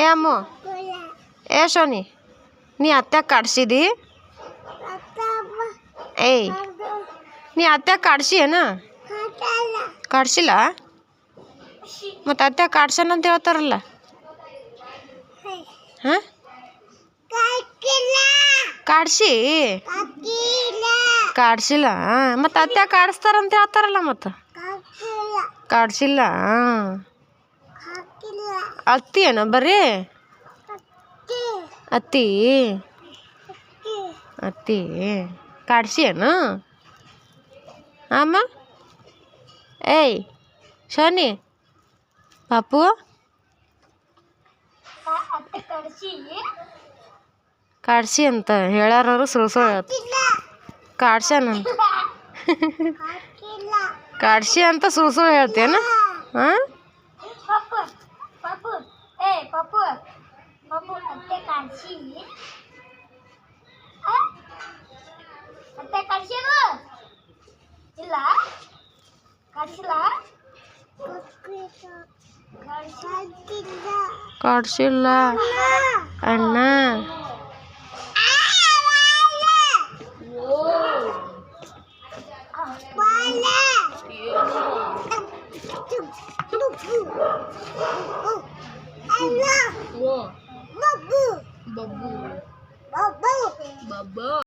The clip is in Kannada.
ಏ ಅಮ್ಮು ಏ ಶೋನಿ ನೀ ಅತ್ತೆ ಕಾಡ್ಸಿದಿ ಏಯ್ ನೀ ಅತ್ತೆ ಕಾಡ್ಸಿ ಏನ ಕಾಡ್ಸಿಲ್ಲ ಮತ್ತು ಅತ್ತೆ ಕಾಡ್ಸನ ಅಂತ ಹೇಳ್ತಾರಲ್ಲ ಹಾಂ ಕಾಡ್ಸಿ ಕಾಡ್ಸಿಲ್ಲ ಮತ್ತು ಅತ್ತೆ ಕಾಡಿಸ್ತಾರಂತ ಹೇಳ್ತಾರಲ್ಲ ಮತ್ತು ಕಾಡ್ಸಿಲ್ಲ ಅತ್ತಿ ಏನೋ ಬರ್ರಿ ಅತ್ತಿ ಅತ್ತಿ ಕಾಡ್ಸಿ ಏನು ಅಮ್ಮ ಏಯ್ ಶೋನಿ ಪಾಪು ಕಾಡ್ಸಿ ಅಂತ ಹೇಳ್ಯಾರವರು ಸುಳ್ಳು ಹೇಳ್ತ ಕಾಡ್ಸ್ಯಾನಂತ ಕಾಡ್ಸಿ ಅಂತ ಸುಳ್ಳು ಹೇಳ್ತೇನ ಹಾಂ ಕಾಡ್ಸಿಲ್ಲ ಅಣ್ಣ